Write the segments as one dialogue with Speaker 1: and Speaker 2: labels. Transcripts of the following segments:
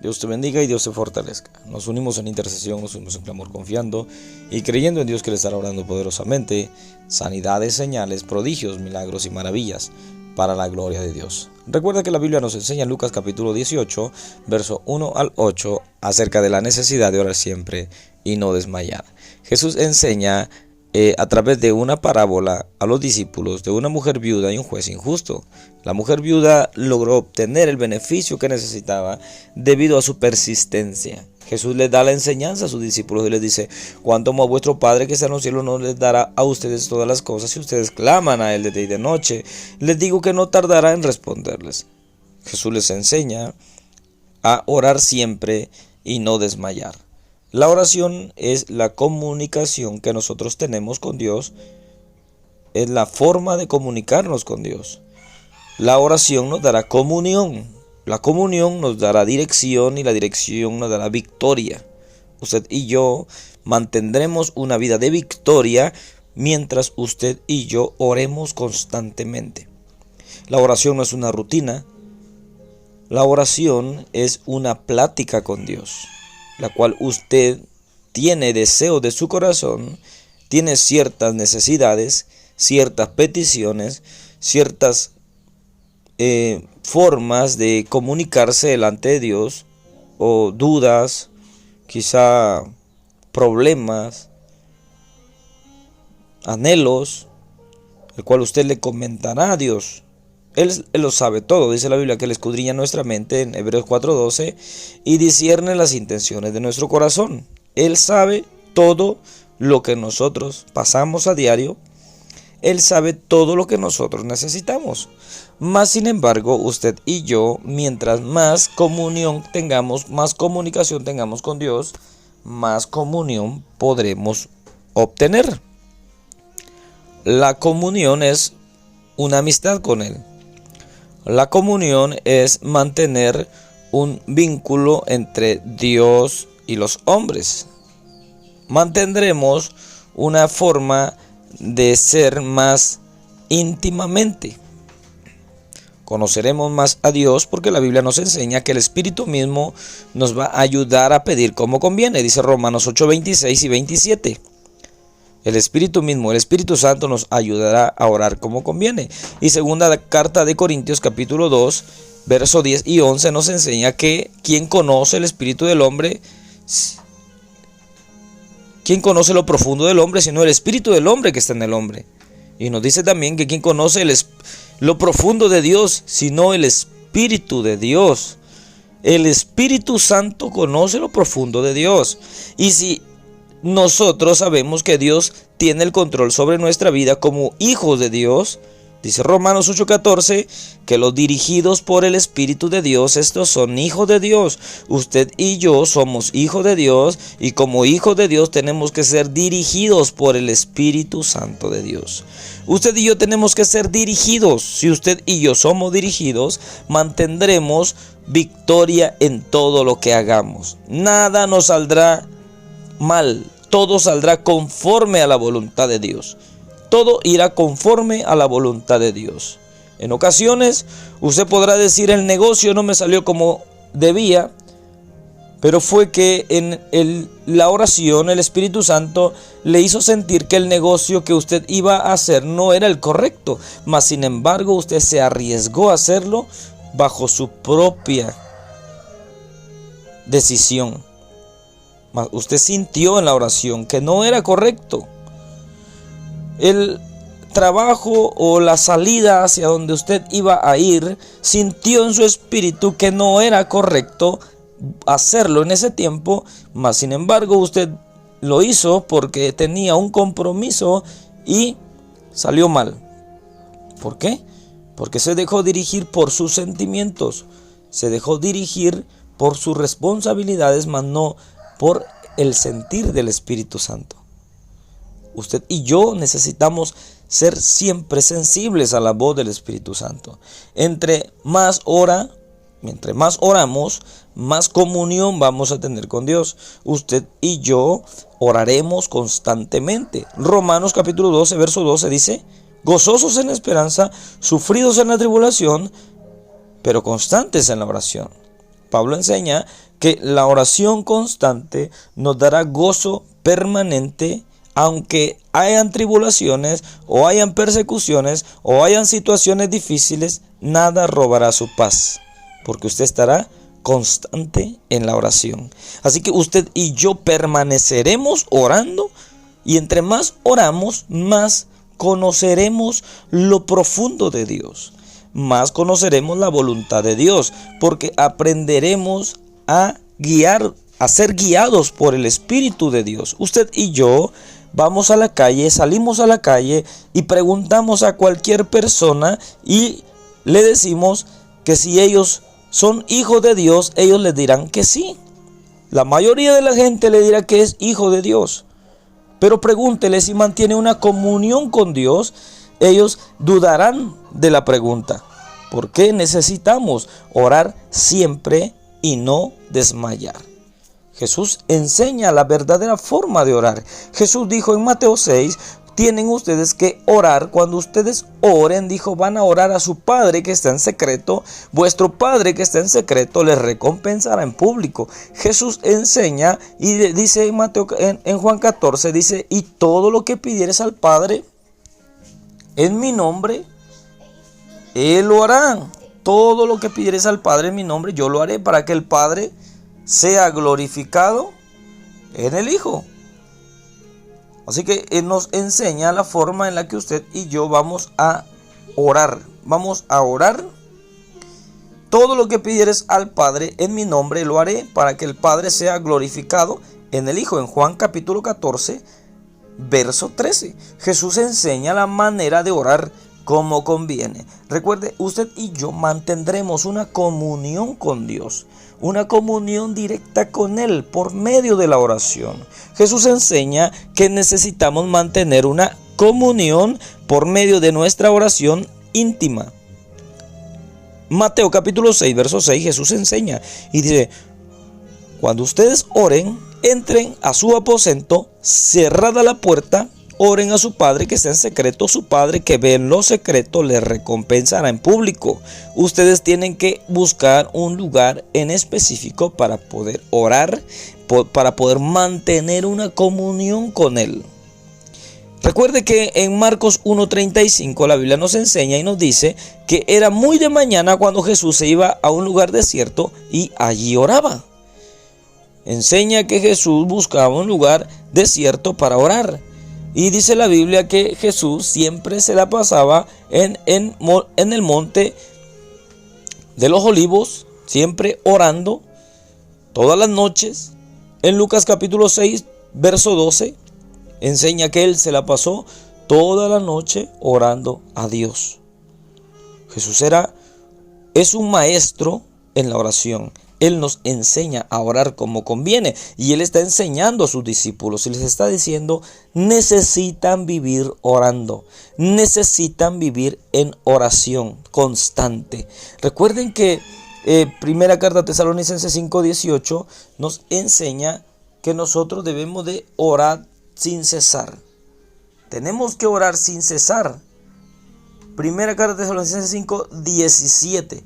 Speaker 1: Dios te bendiga y Dios te fortalezca. Nos unimos en intercesión, nos unimos en clamor confiando y creyendo en Dios que le estará obrando poderosamente sanidades, señales, prodigios, milagros y maravillas para la gloria de Dios. Recuerda que la Biblia nos enseña en Lucas capítulo 18, verso 1 al 8, acerca de la necesidad de orar siempre y no desmayar. Jesús enseña a través de una parábola a los discípulos de una mujer viuda y un juez injusto. La mujer viuda logró obtener el beneficio que necesitaba debido a su persistencia. Jesús les da la enseñanza a sus discípulos y les dice: cuánto más vuestro Padre que está en los cielos no les dará a ustedes todas las cosas si ustedes claman a Él de día y de noche. Les digo que no tardará en responderles. Jesús les enseña a orar siempre y no desmayar. La oración es la comunicación que nosotros tenemos con Dios, es la forma de comunicarnos con Dios. La oración nos dará comunión, la comunión nos dará dirección y la dirección nos dará victoria. Usted y yo mantendremos una vida de victoria mientras usted y yo oremos constantemente. La oración no es una rutina, la oración es una plática con Dios, la cual usted tiene deseo de su corazón, tiene ciertas necesidades, ciertas peticiones, ciertas formas de comunicarse delante de Dios, o dudas, quizá problemas, anhelos, el cual usted le comentará a Dios. Él lo sabe todo, dice la Biblia que Él escudriña nuestra mente en Hebreos 4:12 y discierne las intenciones de nuestro corazón. Él sabe todo lo que nosotros pasamos a diario. Él sabe todo lo que nosotros necesitamos. Mas sin embargo, usted y yo, mientras más comunión tengamos, más comunicación tengamos con Dios, más comunión podremos obtener. La comunión es una amistad con Él. La comunión es mantener un vínculo entre Dios y los hombres. Mantendremos una forma de ser más íntimamente. Conoceremos más a Dios porque la Biblia nos enseña que el Espíritu mismo nos va a ayudar a pedir como conviene. Dice Romanos 8:26 y 27. El Espíritu mismo, el Espíritu Santo nos ayudará a orar como conviene. Y segunda carta de Corintios capítulo 2, verso 10 y 11 nos enseña que ¿quién conoce el espíritu del hombre? ¿Quién conoce lo profundo del hombre sino el espíritu del hombre que está en el hombre? Y nos dice también que ¿quién conoce lo profundo de Dios sino el Espíritu de Dios? El Espíritu Santo conoce lo profundo de Dios. Y si nosotros sabemos que Dios tiene el control sobre nuestra vida como hijos de Dios, dice Romanos 8:14, que los dirigidos por el Espíritu de Dios, estos son hijos de Dios. Usted y yo somos hijos de Dios y como hijos de Dios tenemos que ser dirigidos por el Espíritu Santo de Dios. Usted y yo tenemos que ser dirigidos. Si usted y yo somos dirigidos, mantendremos victoria en todo lo que hagamos. Nada nos saldrá mal, todo saldrá conforme a la voluntad de Dios. Todo irá conforme a la voluntad de Dios. En ocasiones usted podrá decir: el negocio no me salió como debía, pero fue que en la oración el Espíritu Santo le hizo sentir que el negocio que usted iba a hacer no era el correcto, mas sin embargo usted se arriesgó a hacerlo bajo su propia decisión. Usted sintió en la oración que no era correcto. El trabajo o la salida hacia donde usted iba a ir, sintió en su espíritu que no era correcto hacerlo en ese tiempo, mas sin embargo usted lo hizo porque tenía un compromiso y salió mal. ¿Por qué? Porque se dejó dirigir por sus sentimientos, se dejó dirigir por sus responsabilidades, mas no por el sentir del Espíritu Santo. Usted y yo necesitamos ser siempre sensibles a la voz del Espíritu Santo. Mientras más oramos, más comunión vamos a tener con Dios. Usted y yo oraremos constantemente. Romanos capítulo 12, verso 12 dice: gozosos en la esperanza, sufridos en la tribulación, pero constantes en la oración. Pablo enseña que la oración constante nos dará gozo permanente, aunque hayan tribulaciones o hayan persecuciones o hayan situaciones difíciles, nada robará su paz, porque usted estará constante en la oración. Así que usted y yo permaneceremos orando, y entre más oramos, más conoceremos lo profundo de Dios, más conoceremos la voluntad de Dios, porque aprenderemos a ser guiados por el Espíritu de Dios. Usted y yo vamos a la calle, salimos a la calle y preguntamos a cualquier persona y le decimos que si ellos son hijos de Dios, ellos les dirán que sí. La mayoría de la gente le dirá que es hijo de Dios. Pero pregúntele si mantiene una comunión con Dios, ellos dudarán de la pregunta. ¿Por qué necesitamos orar siempre y no desmayar? Jesús enseña la verdadera forma de orar. Jesús dijo en Mateo 6, tienen ustedes que orar. Cuando ustedes oren, dijo, van a orar a su Padre que está en secreto. Vuestro Padre que está en secreto les recompensará en público. Jesús enseña y dice en Juan 14, dice, y todo lo que pidieres al Padre en mi nombre, Él lo hará. Todo lo que pidieres al Padre en mi nombre, yo lo haré, para que el Padre sea glorificado en el Hijo. Así que Él nos enseña la forma en la que usted y yo vamos a orar. Vamos a orar. Todo lo que pidieres al Padre en mi nombre lo haré, para que el Padre sea glorificado en el Hijo. En Juan capítulo 14, verso 13. Jesús enseña la manera de orar como conviene. Recuerde, usted y yo mantendremos una comunión con Dios, una comunión directa con Él por medio de la oración. Jesús enseña que necesitamos mantener una comunión por medio de nuestra oración íntima. Mateo capítulo 6, verso 6, Jesús enseña y dice, cuando ustedes oren, entren a su aposento, cerrada la puerta, oren a su Padre que está en secreto. Su Padre que ve en lo secreto les recompensará en público. Ustedes tienen que buscar un lugar en específico para poder orar, para poder mantener una comunión con Él. Recuerde que en Marcos 1:35 la Biblia nos enseña y nos dice que era muy de mañana cuando Jesús se iba a un lugar desierto y allí oraba. Enseña que Jesús buscaba un lugar desierto para orar. Y dice la Biblia que Jesús siempre se la pasaba en el monte de los Olivos, siempre orando todas las noches. En Lucas capítulo 6, verso 12, enseña que Él se la pasó toda la noche orando a Dios. Jesús es un maestro en la oración. Él nos enseña a orar como conviene, y Él está enseñando a sus discípulos y les está diciendo, necesitan vivir orando, necesitan vivir en oración constante. Recuerden que primera carta a Tesalonicenses 5:18 nos enseña que nosotros debemos de orar sin cesar. Tenemos que orar sin cesar. Primera carta a Tesalonicenses 5:17,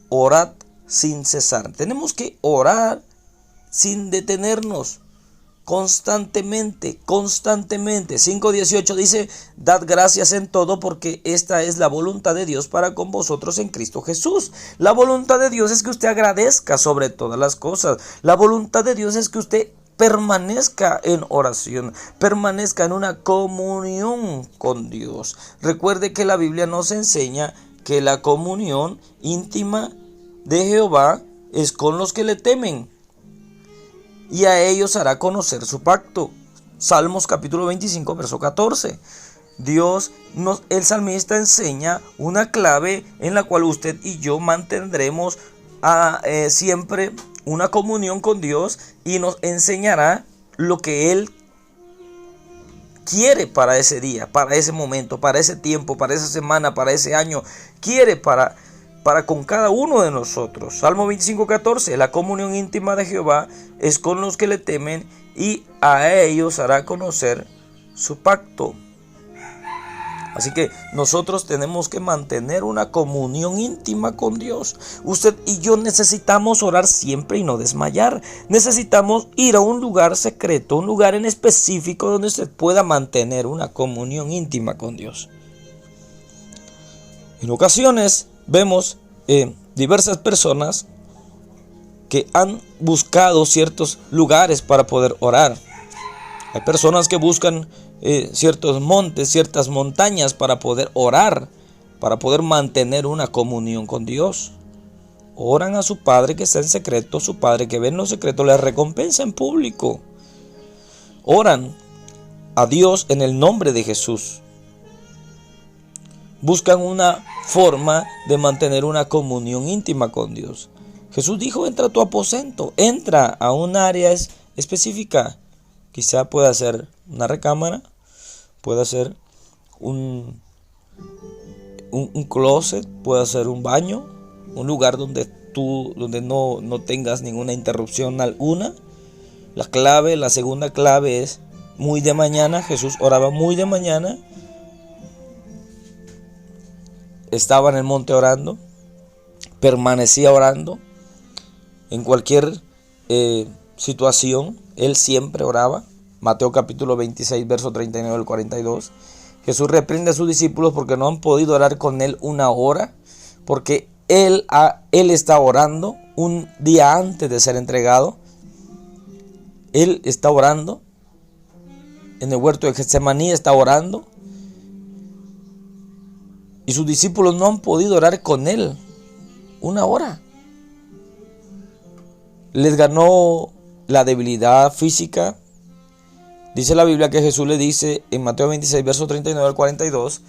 Speaker 1: orad sin cesar. Tenemos que orar sin detenernos, constantemente. 5:18 dice, dad gracias en todo, porque esta es la voluntad de Dios para con vosotros en Cristo Jesús. La voluntad de Dios es que usted agradezca sobre todas las cosas. La voluntad de Dios es que usted permanezca en oración, permanezca en una comunión con Dios. Recuerde que la Biblia nos enseña que la comunión íntima de Jehová es con los que le temen, y a ellos hará conocer su pacto. Salmos capítulo 25, verso 14. El salmista enseña una clave en la cual usted y yo mantendremos siempre una comunión con Dios, y nos enseñará lo que Él quiere para ese día, para ese momento, para ese tiempo, para esa semana, para ese año. Quiere para con cada uno de nosotros. Salmo 25:14, la comunión íntima de Jehová es con los que le temen, y a ellos hará conocer su pacto. Así que nosotros tenemos que mantener una comunión íntima con Dios. Usted y yo necesitamos orar siempre y no desmayar. Necesitamos ir a un lugar secreto, un lugar en específico donde usted pueda mantener una comunión íntima con Dios. En ocasiones vemos diversas personas que han buscado ciertos lugares para poder orar. Hay personas que buscan ciertos montes, ciertas montañas para poder orar, para poder mantener una comunión con Dios. Oran a su Padre que está en secreto, su Padre que ve en lo secreto les recompensa en público. Oran a Dios en el nombre de Jesús. Buscan una forma de mantener una comunión íntima con Dios. Jesús dijo: entra a tu aposento, entra a un área específica. Quizá pueda ser una recámara, pueda ser un closet, pueda ser un baño, un lugar donde no tengas ninguna interrupción alguna. La segunda clave es muy de mañana. Jesús oraba muy de mañana. Estaba en el monte orando, permanecía orando. En cualquier situación, Él siempre oraba. Mateo capítulo 26, verso 39 al 42. Jesús reprende a sus discípulos porque no han podido orar con Él una hora, porque Él está orando un día antes de ser entregado. Él está orando. En el huerto de Getsemaní está orando. Y sus discípulos no han podido orar con Él una hora. Les ganó la debilidad física. Dice la Biblia que Jesús le dice en Mateo 26, verso 39 al 42,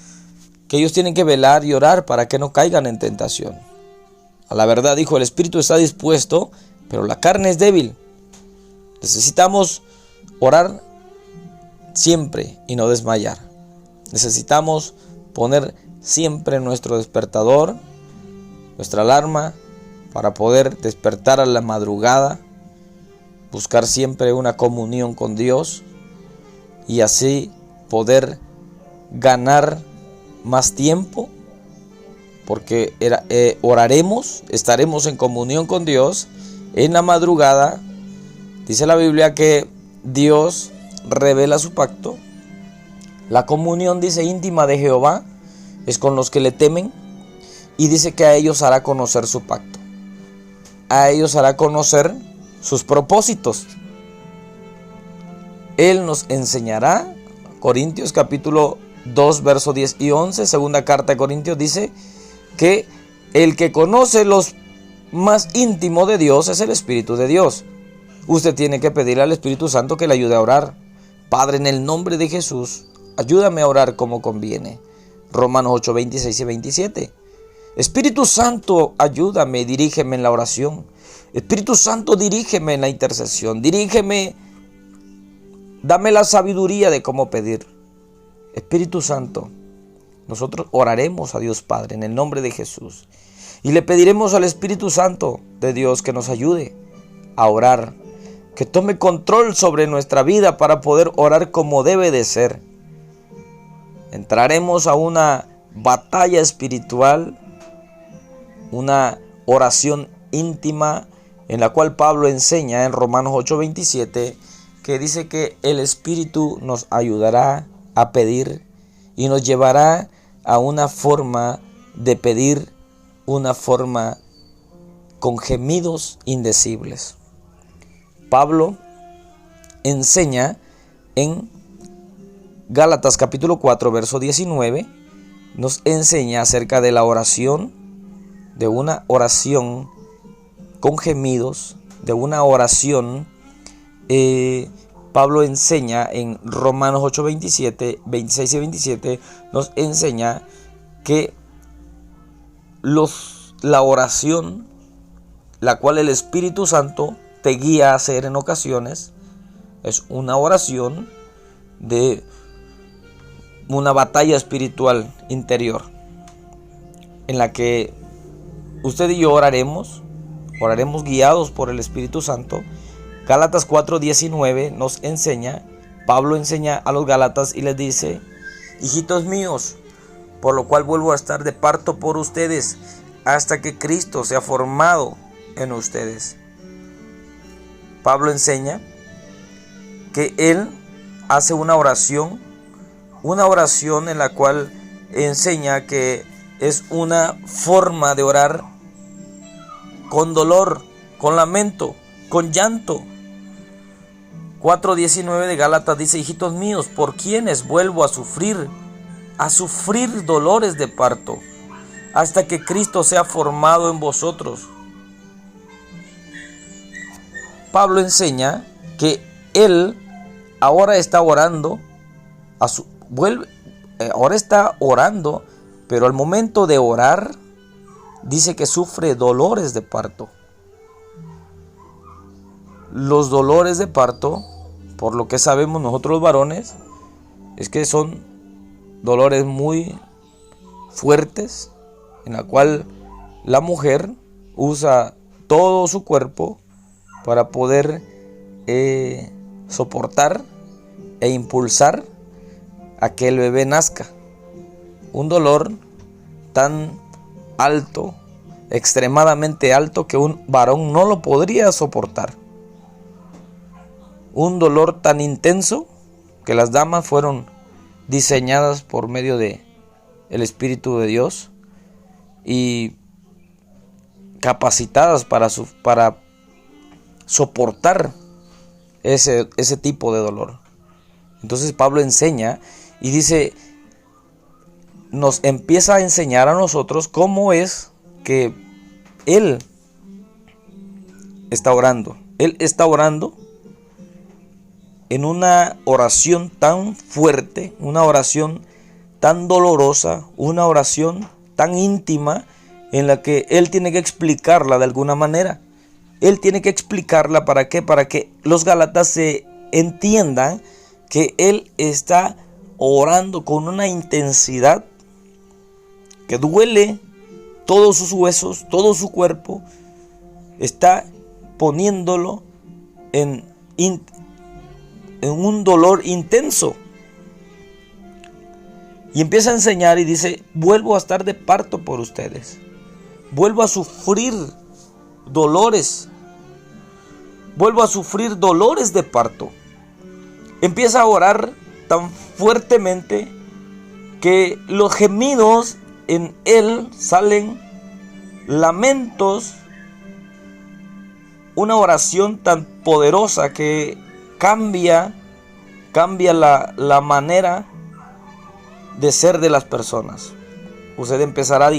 Speaker 1: que ellos tienen que velar y orar para que no caigan en tentación. A la verdad dijo: el espíritu está dispuesto, pero la carne es débil. Necesitamos orar siempre y no desmayar. Necesitamos poner siempre nuestro despertador, nuestra alarma, para poder despertar a la madrugada, buscar siempre una comunión con Dios y así poder ganar más tiempo, porque oraremos, estaremos en comunión con Dios en la madrugada. Dice la Biblia que Dios revela su pacto. La comunión, dice, íntima de Jehová es con los que le temen, y dice que a ellos hará conocer su pacto. A ellos hará conocer sus propósitos. Él nos enseñará. Corintios capítulo 2, verso 10 y 11, segunda carta de Corintios, dice que el que conoce los más íntimo de Dios es el Espíritu de Dios. Usted tiene que pedirle al Espíritu Santo que le ayude a orar. Padre, en el nombre de Jesús, ayúdame a orar como conviene. Romanos 8, 26 y 27. Espíritu Santo, ayúdame, dirígeme en la oración. Espíritu Santo, dirígeme en la intercesión. Dirígeme, dame la sabiduría de cómo pedir. Espíritu Santo, nosotros oraremos a Dios Padre en el nombre de Jesús. Y le pediremos al Espíritu Santo de Dios que nos ayude a orar, que tome control sobre nuestra vida para poder orar como debe de ser. Entraremos a una batalla espiritual, una oración íntima en la cual Pablo enseña en Romanos 8:27 que dice que el Espíritu nos ayudará a pedir y nos llevará a una forma de pedir, una forma con gemidos indecibles. Pablo enseña en Gálatas capítulo 4, verso 19, nos enseña acerca de la oración, de una oración con gemidos, de una oración. Pablo enseña en Romanos 8, 27, 26 y 27, nos enseña que la oración, la cual el Espíritu Santo te guía a hacer en ocasiones, es una oración de una batalla espiritual interior, en la que usted y yo oraremos guiados por el Espíritu Santo. Gálatas 4:19 nos enseña, Pablo enseña a los Gálatas y les dice: hijitos míos, por lo cual vuelvo a estar de parto por ustedes hasta que Cristo sea formado en ustedes. Pablo enseña que él hace una oración en la cual enseña que es una forma de orar con dolor, con lamento, con llanto. 4:19 de Gálatas dice: hijitos míos, por quienes vuelvo a sufrir dolores de parto, hasta que Cristo sea formado en vosotros. Pablo enseña que él ahora está orando, pero al momento de orar, dice que sufre dolores de parto. Los dolores de parto, por lo que sabemos nosotros los varones, es que son dolores muy fuertes, en la cual la mujer usa todo su cuerpo para poder soportar e impulsar a que el bebé nazca. Un dolor tan alto, extremadamente alto, que un varón no lo podría soportar. Un dolor tan intenso que las damas fueron diseñadas por medio de el Espíritu de Dios y capacitadas para soportar ese tipo de dolor. Entonces Pablo enseña y dice, nos empieza a enseñar a nosotros cómo es que él está orando. Él está orando en una oración tan fuerte, una oración tan dolorosa, una oración tan íntima, en la que él tiene que explicarla de alguna manera. Él tiene que explicarla, ¿para qué? Para que los gálatas se entiendan que él está orando con una intensidad que duele todos sus huesos, todo su cuerpo. Está poniéndolo en un dolor intenso. Y empieza a enseñar y dice: vuelvo a estar de parto por ustedes. Vuelvo a sufrir dolores. Vuelvo a sufrir dolores de parto. Empieza a orar tan fuertemente que los gemidos en él salen lamentos. Una oración tan poderosa que cambia la manera de ser de las personas. Usted empezará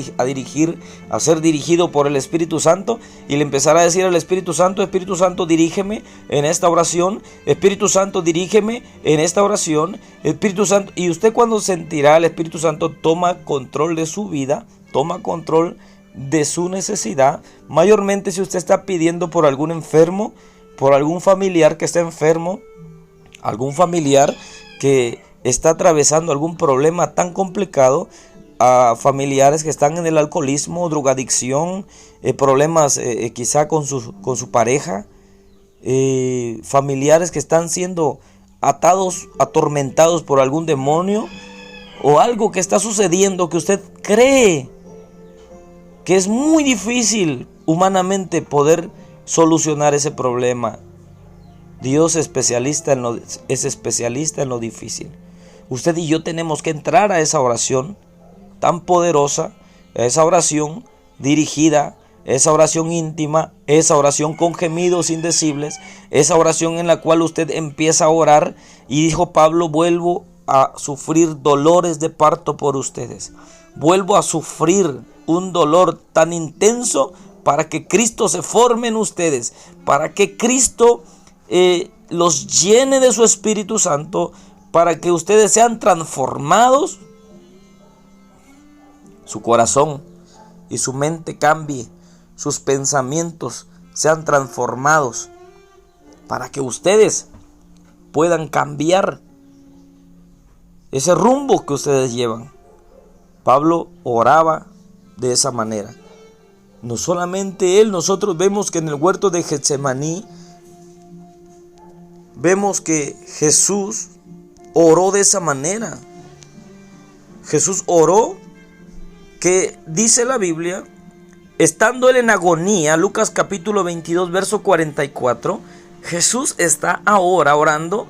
Speaker 1: a ser dirigido por el Espíritu Santo, y le empezará a decir al Espíritu Santo: Espíritu Santo, dirígeme en esta oración. Espíritu Santo, dirígeme en esta oración. Espíritu Santo. Y usted, cuando sentirá el Espíritu Santo, toma control de su vida, toma control de su necesidad. Mayormente si usted está pidiendo por algún enfermo, por algún familiar que está enfermo, algún familiar que está atravesando algún problema tan complicado, a familiares que están en el alcoholismo, drogadicción, problemas quizá con su pareja, familiares que están siendo atados, atormentados por algún demonio, o algo que está sucediendo que usted cree que es muy difícil humanamente poder solucionar ese problema. Dios es especialista en lo difícil. Usted y yo tenemos que entrar a esa oración tan poderosa, esa oración dirigida, esa oración íntima, esa oración con gemidos indecibles, esa oración en la cual usted empieza a orar. Y dijo Pablo: vuelvo a sufrir dolores de parto por ustedes. Vuelvo a sufrir un dolor tan intenso para que Cristo se forme en ustedes, para que Cristo los llene de su Espíritu Santo, para que ustedes sean transformados, su corazón y su mente cambie, sus pensamientos sean transformados, para que ustedes puedan cambiar ese rumbo que ustedes llevan. Pablo oraba de esa manera. No solamente él, nosotros vemos que en el huerto de Getsemaní, vemos que Jesús oró de esa manera. Jesús oró que dice la Biblia, estando él en agonía, Lucas capítulo 22, verso 44, Jesús está ahora orando,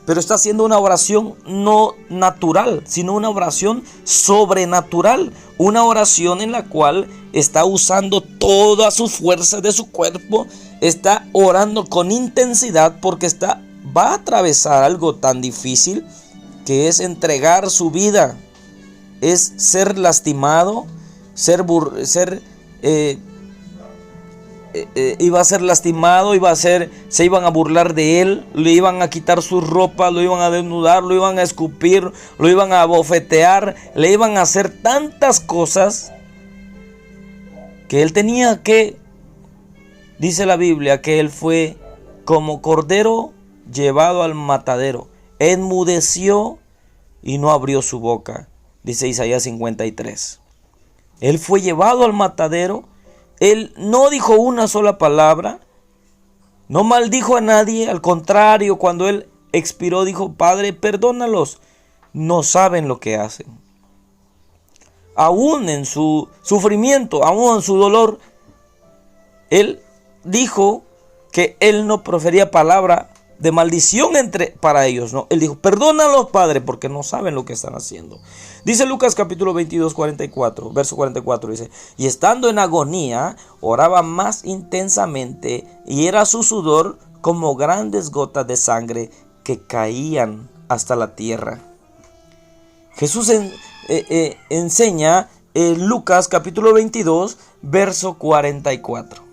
Speaker 1: pero está haciendo una oración no natural, sino una oración sobrenatural. Una oración en la cual está usando todas sus fuerzas de su cuerpo, está orando con intensidad porque va a atravesar algo tan difícil que es entregar su vida, es ser lastimado, iba a ser lastimado, se iban a burlar de él, le iban a quitar su ropa, lo iban a desnudar, lo iban a escupir, lo iban a bofetear, le iban a hacer tantas cosas que él tenía que, dice la Biblia, que él fue como cordero llevado al matadero, enmudeció y no abrió su boca, dice Isaías 53. Él fue llevado al matadero. Él no dijo una sola palabra, no maldijo a nadie, al contrario, cuando él expiró dijo: Padre, perdónalos, no saben lo que hacen. Aún en su sufrimiento, aún en su dolor, él dijo que él no profería palabra de maldición para ellos, no. Él dijo: perdónalos, Padre, porque no saben lo que están haciendo. Dice Lucas capítulo 22, 44, verso 44, dice: y estando en agonía, oraba más intensamente, y era su sudor como grandes gotas de sangre que caían hasta la tierra. Jesús enseña en Lucas capítulo 22, verso 44.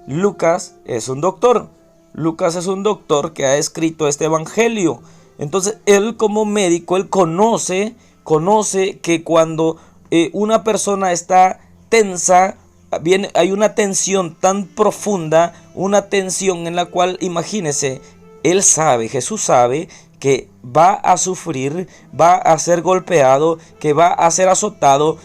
Speaker 1: Lucas es un doctor. Lucas es un doctor que ha escrito este evangelio. Entonces él, como médico, él conoce que cuando una persona está tensa, hay una tensión tan profunda, una tensión en la cual, imagínese, Jesús sabe que va a sufrir, va a ser golpeado, que va a ser azotado,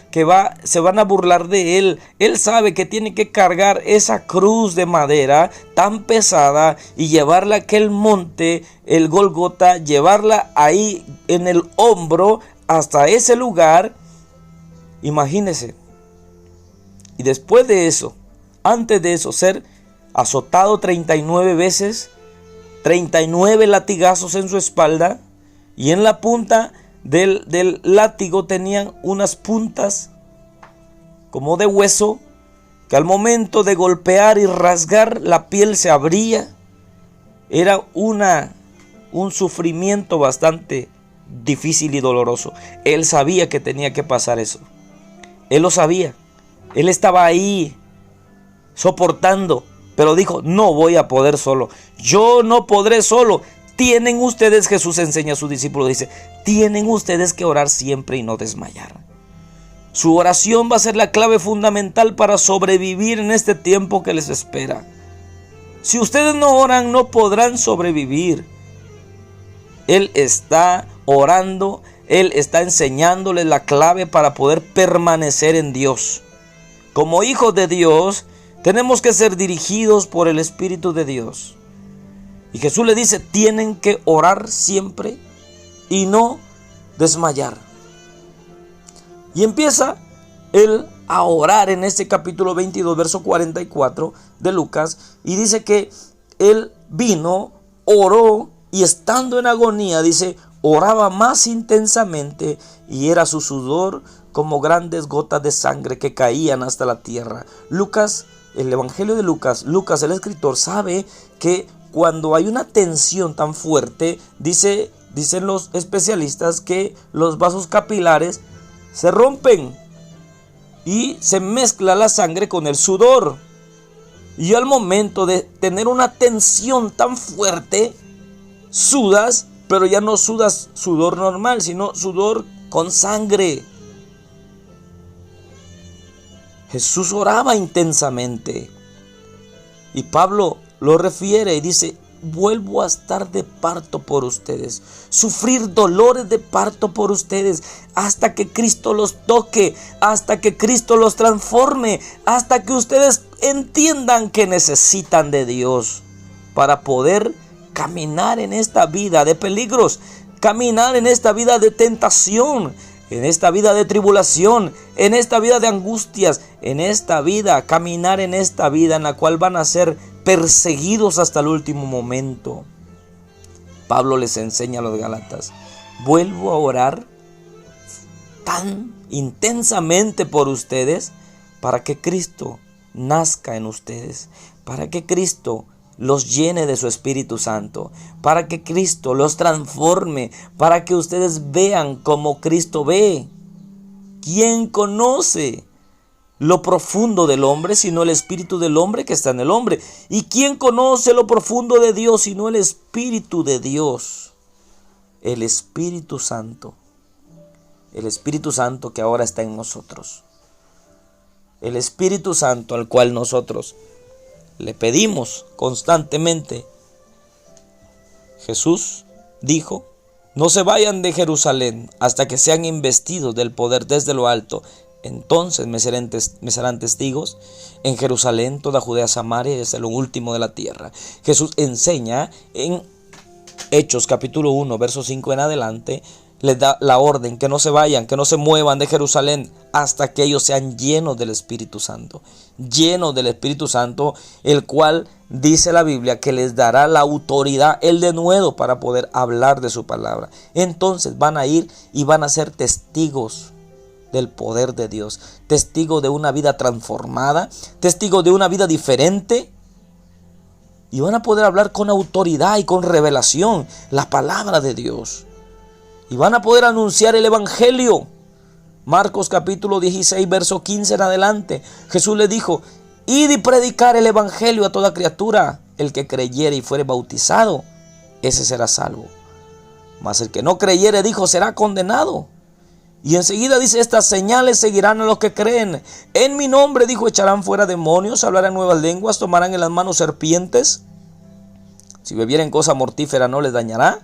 Speaker 1: se van a burlar de él. Él sabe que tiene que cargar esa cruz de madera tan pesada y llevarla a aquel monte, el Gólgota, llevarla ahí en el hombro hasta ese lugar. Imagínese. Y después de eso, antes de eso, ser azotado 39 veces, 39 latigazos en su espalda, y en la punta del látigo tenían unas puntas como de hueso, que al momento de golpear y rasgar la piel se abría. Era un sufrimiento bastante difícil y doloroso. Él sabía que tenía que pasar eso. Él lo sabía. Él estaba ahí soportando. Pero dijo: no voy a poder solo. Yo no podré solo. Tienen ustedes, Jesús enseña a sus discípulos, dice: tienen ustedes que orar siempre y no desmayar. Su oración va a ser la clave fundamental para sobrevivir en este tiempo que les espera. Si ustedes no oran, no podrán sobrevivir. Él está orando, Él está enseñándoles la clave para poder permanecer en Dios. Como hijos de Dios, tenemos que ser dirigidos por el Espíritu de Dios. Y Jesús le dice: tienen que orar siempre y no desmayar. Y empieza él a orar en este capítulo 22, verso 44 de Lucas. Y dice que él vino, oró, y estando en agonía, dice, oraba más intensamente, y era su sudor como grandes gotas de sangre que caían hasta la tierra. Lucas, el evangelio de Lucas, el escritor, sabe que cuando hay una tensión tan fuerte, dicen los especialistas que los vasos capilares se rompen y se mezcla la sangre con el sudor. Y al momento de tener una tensión tan fuerte, sudas, pero ya no sudas sudor normal, sino sudor con sangre. Jesús oraba intensamente. Y Pablo lo refiere y dice: vuelvo a estar de parto por ustedes, sufrir dolores de parto por ustedes, hasta que Cristo los toque, hasta que Cristo los transforme, hasta que ustedes entiendan que necesitan de Dios para poder caminar en esta vida de peligros, caminar en esta vida de tentación. en esta vida de tribulación, en esta vida de angustias, en esta vida, caminar en esta vida en la cual van a ser perseguidos hasta el último momento. Pablo les enseña a los Gálatas: vuelvo a orar tan intensamente por ustedes para que Cristo nazca en ustedes, para que Cristo los llene de su Espíritu Santo, para que Cristo los transforme, para que ustedes vean como Cristo ve. ¿Quién conoce lo profundo del hombre sino el Espíritu del hombre que está en el hombre? ¿Y quién conoce lo profundo de Dios sino el Espíritu de Dios? El Espíritu Santo. El Espíritu Santo que ahora está en nosotros. El Espíritu Santo al cual nosotros le pedimos constantemente. Jesús dijo: no se vayan de Jerusalén hasta que sean investidos del poder desde lo alto. Entonces me serán testigos en Jerusalén, toda Judea, Samaria y hasta lo último de la tierra. Jesús enseña en Hechos capítulo 1, verso 5 en adelante. Les da la orden que no se vayan, que no se muevan de Jerusalén hasta que ellos sean llenos del Espíritu Santo. Llenos del Espíritu Santo, el cual dice la Biblia que les dará la autoridad, el denuedo para poder hablar de su palabra. Entonces van a ir y van a ser testigos del poder de Dios. Testigos de una vida transformada, testigos de una vida diferente. Y van a poder hablar con autoridad y con revelación la palabra de Dios. Y van a poder anunciar el Evangelio. Marcos capítulo 16, verso 15 en adelante. Jesús le dijo: id y predicar el Evangelio a toda criatura. El que creyere y fuere bautizado, ese será salvo. Mas el que no creyere, dijo, será condenado. Y enseguida dice: estas señales seguirán a los que creen. En mi nombre, dijo, echarán fuera demonios, hablarán nuevas lenguas, tomarán en las manos serpientes. Si bebieren cosa mortífera no les dañará.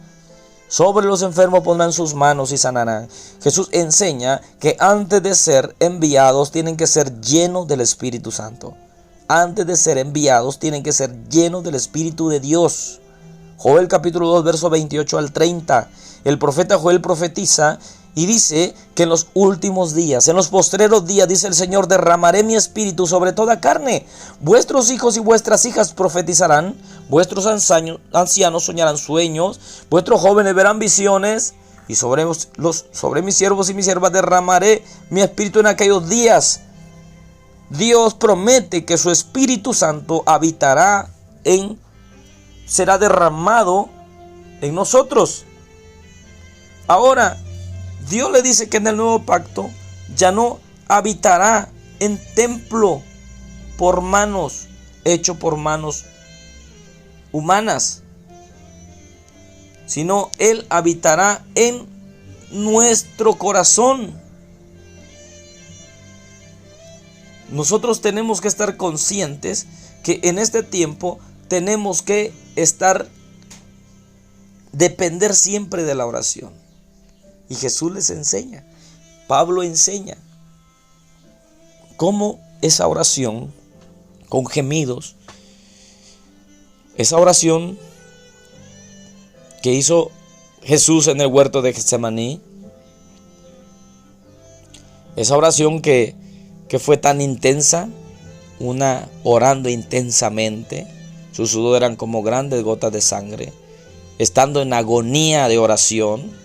Speaker 1: Sobre los enfermos pondrán sus manos y sanarán. Jesús enseña que antes de ser enviados tienen que ser llenos del Espíritu Santo. Antes de ser enviados tienen que ser llenos del Espíritu de Dios. Joel capítulo 2, verso 28 al 30. El profeta Joel profetiza y dice que en los últimos días, en los postreros días, dice el Señor, derramaré mi espíritu sobre toda carne. Vuestros hijos y vuestras hijas profetizarán, vuestros ancianos soñarán sueños, vuestros jóvenes verán visiones, y sobre mis siervos y mis siervas derramaré mi espíritu en aquellos días. Dios promete que su Espíritu Santo será derramado en nosotros. Ahora, Dios le dice que en el nuevo pacto ya no habitará en templo por manos, hecho por manos humanas, sino Él habitará en nuestro corazón. Nosotros tenemos que estar conscientes que en este tiempo tenemos que depender siempre de la oración. Y Jesús les enseña, Pablo enseña cómo esa oración con gemidos, esa oración que hizo Jesús en el huerto de Getsemaní, esa oración que fue tan intensa, orando intensamente, sus sudores eran como grandes gotas de sangre, estando en agonía de oración.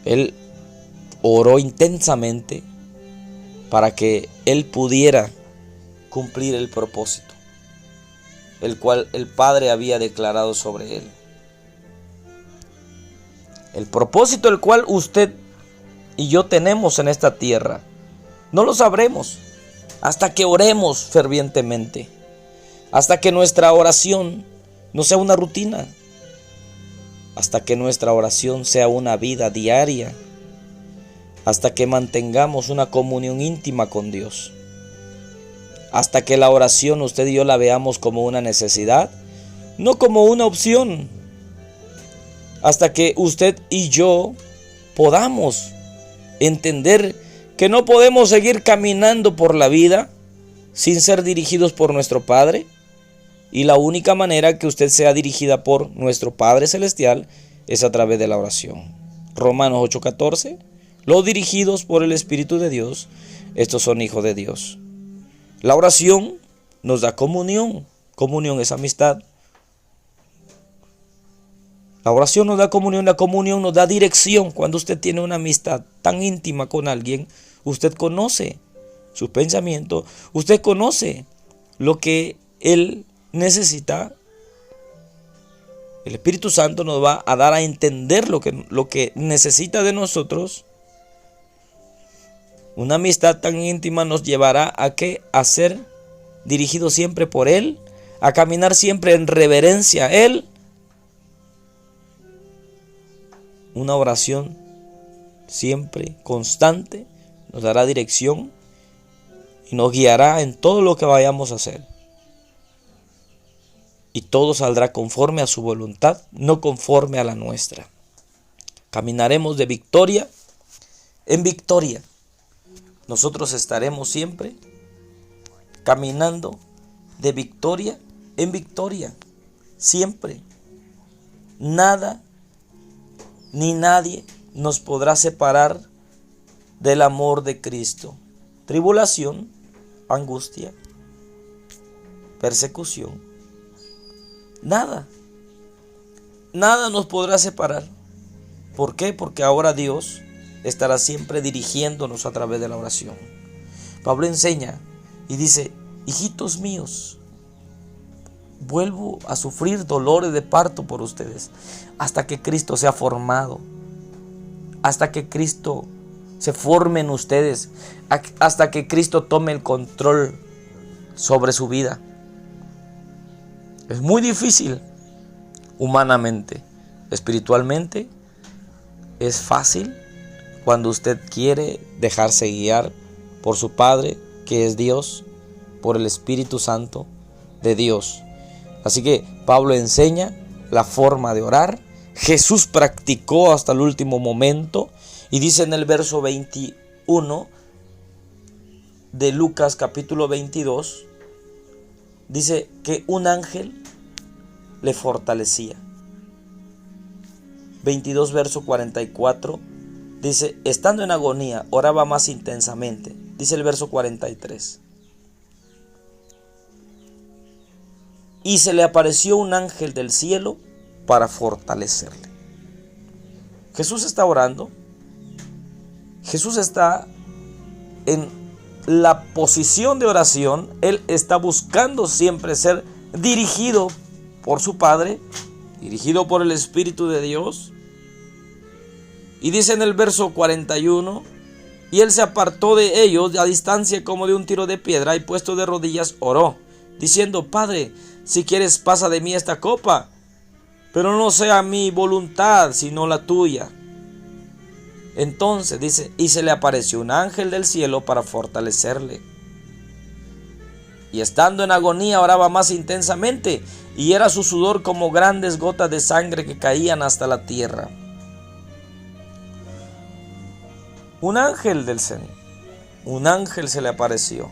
Speaker 1: Él oró intensamente para que él pudiera cumplir el propósito, el cual el Padre había declarado sobre él. El propósito el cual usted y yo tenemos en esta tierra, no lo sabremos hasta que oremos fervientemente, hasta que nuestra oración no sea una rutina, hasta que nuestra oración sea una vida diaria, hasta que mantengamos una comunión íntima con Dios, hasta que la oración usted y yo la veamos como una necesidad, no como una opción, hasta que usted y yo podamos entender que no podemos seguir caminando por la vida sin ser dirigidos por nuestro Padre. Y la única manera que usted sea dirigida por nuestro Padre Celestial es a través de la oración. Romanos 8:14. Los dirigidos por el Espíritu de Dios, estos son hijos de Dios. La oración nos da comunión. Comunión es amistad. La oración nos da comunión, la comunión nos da dirección. Cuando usted tiene una amistad tan íntima con alguien, usted conoce sus pensamientos, usted conoce lo que él necesita. El Espíritu Santo nos va a dar a entender lo que necesita de nosotros. Una amistad tan íntima nos llevará a ser dirigidos siempre por Él, a caminar siempre en reverencia a Él. Una oración siempre constante nos dará dirección y nos guiará en todo lo que vayamos a hacer. Y todo saldrá conforme a su voluntad, no conforme a la nuestra. Caminaremos de victoria en victoria. Nosotros estaremos siempre caminando de victoria en victoria. Siempre. Nada ni nadie nos podrá separar del amor de Cristo. Tribulación, angustia, persecución. Nada nos podrá separar. ¿Por qué? Porque ahora Dios estará siempre dirigiéndonos a través de la oración. Pablo enseña y dice: hijitos míos, vuelvo a sufrir dolores de parto por ustedes hasta que Cristo sea formado, hasta que Cristo se forme en ustedes, hasta que Cristo tome el control sobre su vida. Es muy difícil humanamente. Espiritualmente es fácil cuando usted quiere dejarse guiar por su Padre, que es Dios, por el Espíritu Santo de Dios. Así que Pablo enseña la forma de orar. Jesús practicó hasta el último momento y dice en el verso 21 de Lucas capítulo 22, dice que un ángel le fortalecía. 22 verso 44 dice: estando en agonía, oraba más intensamente. Dice el verso 43. Y se le apareció un ángel del cielo para fortalecerle. Jesús está orando. Jesús está en la posición de oración. Él está buscando siempre ser dirigido por su Padre, dirigido por el Espíritu de Dios. Y dice en el verso 41: y él se apartó de ellos a distancia como de un tiro de piedra, y puesto de rodillas oró, diciendo: Padre, si quieres, pasa de mí esta copa, pero no sea mi voluntad sino la tuya. Entonces dice: y se le apareció un ángel del cielo para fortalecerle. Y estando en agonía oraba más intensamente, y era su sudor como grandes gotas de sangre que caían hasta la tierra. Un ángel del Señor, un ángel se le apareció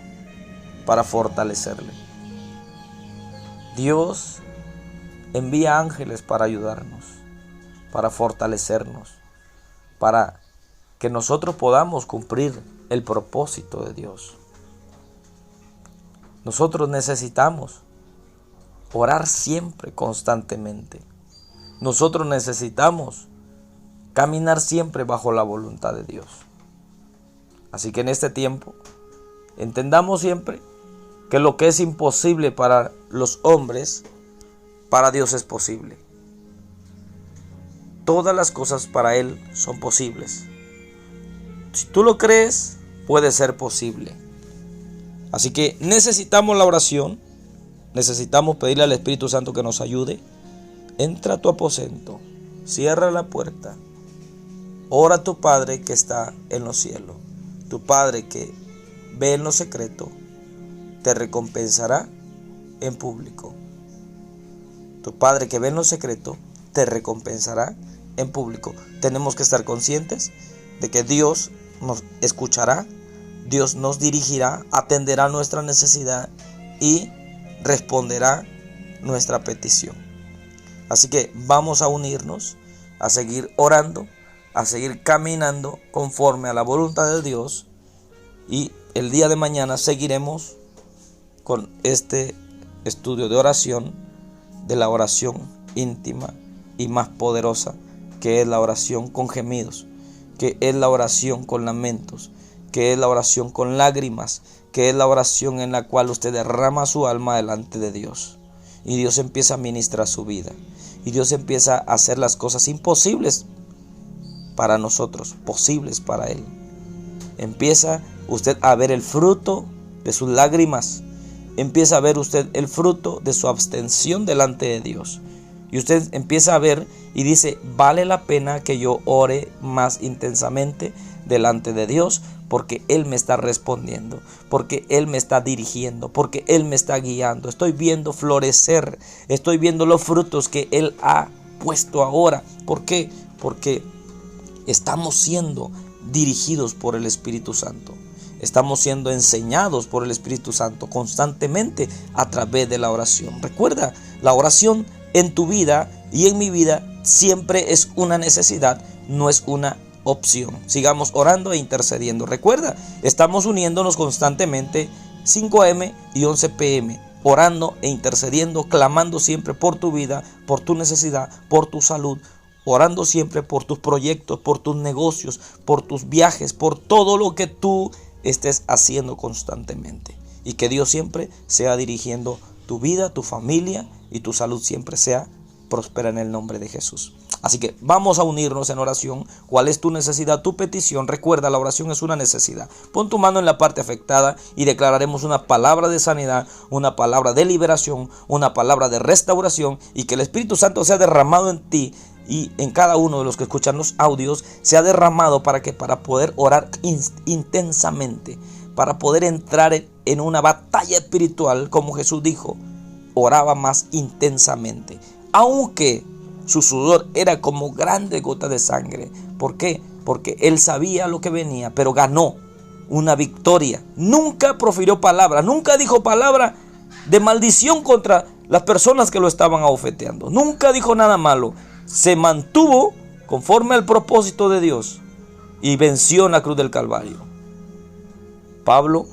Speaker 1: para fortalecerle. Dios envía ángeles para ayudarnos, para fortalecernos, para que nosotros podamos cumplir el propósito de Dios. Nosotros necesitamos orar siempre, constantemente. Nosotros necesitamos caminar siempre bajo la voluntad de Dios. Así que en este tiempo, entendamos siempre que lo que es imposible para los hombres, para Dios es posible. Todas las cosas para Él son posibles. Si tú lo crees, puede ser posible. Así que necesitamos la oración, necesitamos pedirle al Espíritu Santo que nos ayude. Entra a tu aposento, cierra la puerta, ora a tu Padre que está en los cielos. Tu Padre que ve en lo secreto, te recompensará en público. Tu Padre que ve en lo secreto, te recompensará en público. Tenemos que estar conscientes de que Dios nos escuchará, Dios nos dirigirá, atenderá nuestra necesidad y responderá nuestra petición. Así que vamos a unirnos, a seguir orando a seguir caminando conforme a la voluntad de Dios. Y el día de mañana seguiremos con este estudio de oración, de la oración íntima y más poderosa, que es la oración con gemidos, que es la oración con lamentos, que es la oración con lágrimas, que es la oración en la cual usted derrama su alma delante de Dios. Y Dios empieza a ministrar su vida. Y Dios empieza a hacer las cosas imposibles para nosotros, posibles para Él. Empieza usted a ver el fruto de sus lágrimas. Empieza a ver usted el fruto de su abstención delante de Dios. Y usted empieza a ver y dice, vale la pena que yo ore más intensamente delante de Dios, porque Él me está respondiendo, porque Él me está dirigiendo, porque Él me está guiando. Estoy viendo florecer, estoy viendo los frutos que Él ha puesto ahora. ¿Por qué? Porque estamos siendo dirigidos por el Espíritu Santo. Estamos siendo enseñados por el Espíritu Santo constantemente a través de la oración. Recuerda, la oración en tu vida y en mi vida siempre es una necesidad, no es una opción. Sigamos orando e intercediendo. Recuerda, estamos uniéndonos constantemente 5 a.m. y 11 p.m. orando e intercediendo, clamando siempre por tu vida, por tu necesidad, por tu salud, orando siempre por tus proyectos, por tus negocios, por tus viajes, por todo lo que tú estés haciendo constantemente. Y que Dios siempre sea dirigiendo tu vida, tu familia y tu salud siempre sea próspera en el nombre de Jesús. Así que vamos a unirnos en oración. ¿Cuál es tu necesidad, tu petición? Recuerda, la oración es una necesidad. Pon tu mano en la parte afectada y declararemos una palabra de sanidad, una palabra de liberación, una palabra de restauración, y que el Espíritu Santo sea derramado en ti y en cada uno de los que escuchan los audios, sea derramado para poder orar intensamente, para poder entrar en una batalla espiritual, como Jesús dijo, oraba más intensamente, aunque su sudor era como grandes gotas de sangre. ¿Por qué? Porque él sabía lo que venía, pero ganó una victoria. Nunca profirió palabra, nunca dijo palabra de maldición contra las personas que lo estaban abofeteando. Nunca dijo nada malo. Se mantuvo conforme al propósito de Dios y venció en la cruz del Calvario. Pablo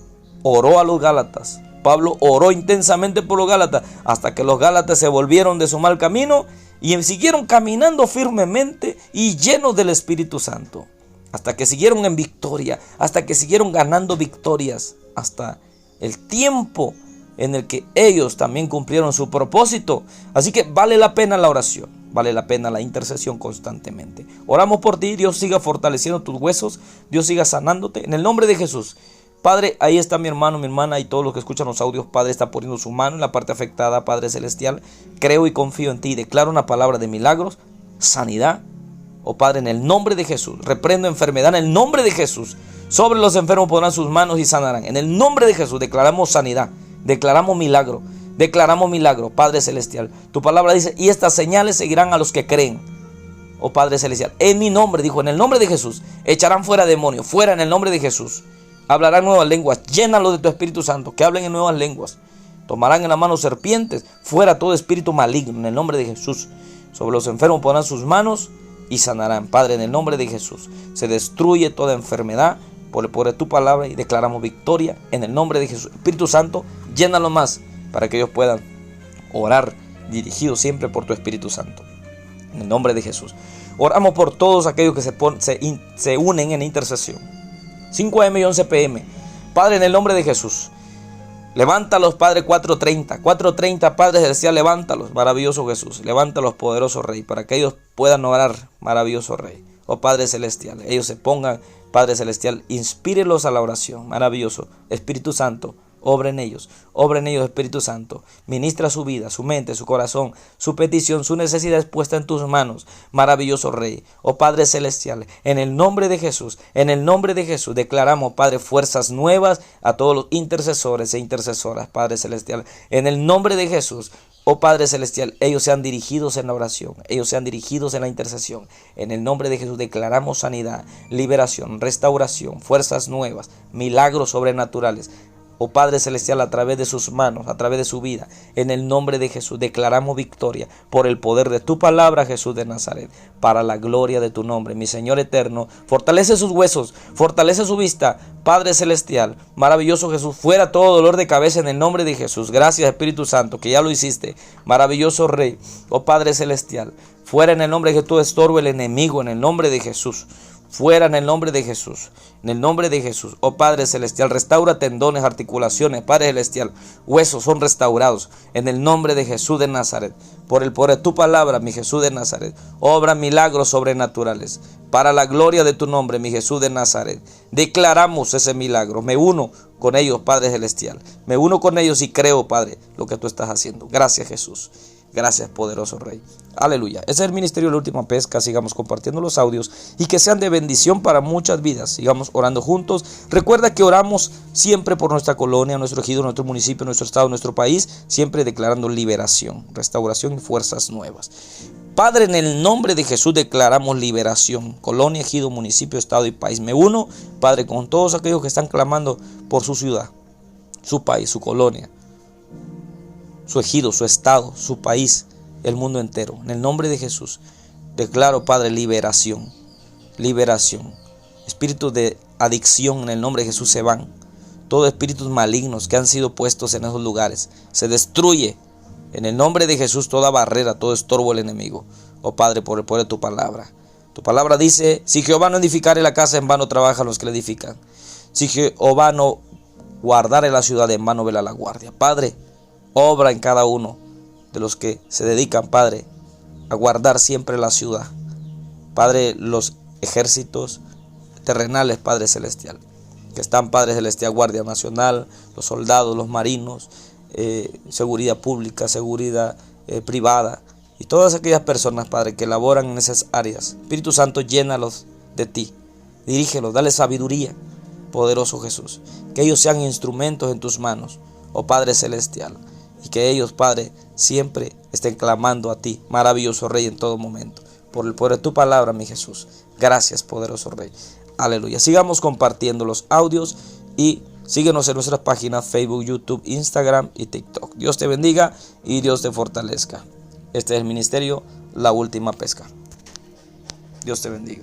Speaker 1: oró a los Gálatas. Pablo oró intensamente por los Gálatas hasta que los Gálatas se volvieron de su mal camino y siguieron caminando firmemente y llenos del Espíritu Santo. Hasta que siguieron en victoria, hasta que siguieron ganando victorias, hasta el tiempo en el que ellos también cumplieron su propósito. Así que vale la pena la oración, vale la pena la intercesión constantemente. Oramos por ti, Dios siga fortaleciendo tus huesos, Dios siga sanándote, en el nombre de Jesús. Padre, ahí está mi hermano, mi hermana y todos los que escuchan los audios. Padre, está poniendo su mano en la parte afectada. Padre celestial, creo y confío en ti. Declaro una palabra de milagros, sanidad. Oh Padre, en el nombre de Jesús, reprendo enfermedad en el nombre de Jesús. Sobre los enfermos pondrán sus manos y sanarán. En el nombre de Jesús declaramos sanidad, declaramos milagro, Padre celestial. Tu palabra dice, y estas señales seguirán a los que creen. Oh Padre celestial, en mi nombre, dijo, en el nombre de Jesús, echarán fuera demonios, fuera en el nombre de Jesús. Hablarán nuevas lenguas, llénalos de tu Espíritu Santo, que hablen en nuevas lenguas. Tomarán en la mano serpientes, fuera todo espíritu maligno, en el nombre de Jesús. Sobre los enfermos pondrán sus manos y sanarán. Padre, en el nombre de Jesús, se destruye toda enfermedad por tu palabra y declaramos victoria en el nombre de Jesús. Espíritu Santo, llénalos más para que ellos puedan orar dirigidos siempre por tu Espíritu Santo. En el nombre de Jesús. Oramos por todos aquellos que se unen en intercesión. 5 a.m. y 11 p.m. Padre, en el nombre de Jesús, levántalos, Padre, 4:30, Padre celestial, levántalos, maravilloso Jesús, levántalos, poderoso Rey, para que ellos puedan orar, maravilloso Rey. Oh Padre celestial, ellos se pongan, Padre celestial, inspírelos a la oración, maravilloso Espíritu Santo. Obra en ellos, Espíritu Santo. Ministra su vida, su mente, su corazón, su petición, su necesidad es puesta en tus manos, maravilloso Rey. Oh Padre celestial, en el nombre de Jesús, declaramos, Padre, fuerzas nuevas a todos los intercesores e intercesoras, Padre celestial. En el nombre de Jesús, oh Padre celestial, ellos sean dirigidos en la oración, ellos sean dirigidos en la intercesión. En el nombre de Jesús declaramos sanidad, liberación, restauración, fuerzas nuevas, milagros sobrenaturales. oh Padre Celestial, a través de sus manos, a través de su vida. En el nombre de Jesús declaramos victoria por el poder de tu palabra, Jesús de Nazaret, para la gloria de tu nombre. Mi Señor eterno, fortalece sus huesos, fortalece su vista, Padre Celestial, maravilloso Jesús, fuera todo dolor de cabeza en el nombre de Jesús. Gracias, Espíritu Santo, que ya lo hiciste, maravilloso Rey, oh Padre Celestial, fuera en el nombre de Jesús, estorbo el enemigo en el nombre de Jesús. Fuera en el nombre de Jesús, en el nombre de Jesús, oh Padre Celestial, restaura tendones, articulaciones, Padre Celestial, huesos son restaurados, en el nombre de Jesús de Nazaret, por el poder de tu palabra, mi Jesús de Nazaret, obra milagros sobrenaturales, para la gloria de tu nombre, mi Jesús de Nazaret, declaramos ese milagro, me uno con ellos, Padre Celestial, me uno con ellos y creo, Padre, lo que tú estás haciendo. Gracias, Jesús. Gracias, poderoso Rey. Aleluya. Ese es el ministerio de la última pesca. Sigamos compartiendo los audios y que sean de bendición para muchas vidas. Sigamos orando juntos. Recuerda que oramos siempre por nuestra colonia, nuestro ejido, nuestro municipio, nuestro estado, nuestro país, siempre declarando liberación, restauración y fuerzas nuevas. Padre, en el nombre de Jesús declaramos liberación. Colonia, ejido, municipio, estado y país. Me uno, Padre, con todos aquellos que están clamando por su ciudad, su país, su colonia, su ejido, su estado, su país, el mundo entero. En el nombre de Jesús declaro, Padre, liberación, liberación. Espíritus de adicción en el nombre de Jesús se van. Todos espíritus malignos que han sido puestos en esos lugares se destruye. En el nombre de Jesús toda barrera, todo estorbo del enemigo. Oh Padre, por el poder de tu palabra. Tu palabra dice, si Jehová no edificare la casa, en vano trabajan los que la edifican. Si Jehová no guardare la ciudad, en vano vela la guardia. Padre, obra en cada uno de los que se dedican, Padre, a guardar siempre la ciudad. Padre, los ejércitos terrenales, Padre Celestial, que están, Padre Celestial, Guardia Nacional, los soldados, los marinos, seguridad pública, seguridad privada, y todas aquellas personas, Padre, que laboran en esas áreas. Espíritu Santo, llénalos de ti, dirígelos, dale sabiduría, poderoso Jesús, que ellos sean instrumentos en tus manos, oh Padre Celestial, y que ellos, Padre, siempre estén clamando a ti, maravilloso Rey, en todo momento, por el poder de tu palabra, mi Jesús. Gracias, poderoso Rey. Aleluya. Sigamos compartiendo los audios y síguenos en nuestras páginas Facebook, YouTube, Instagram y TikTok. Dios te bendiga y Dios te fortalezca. Este es el ministerio La Última Pesca. Dios te bendiga.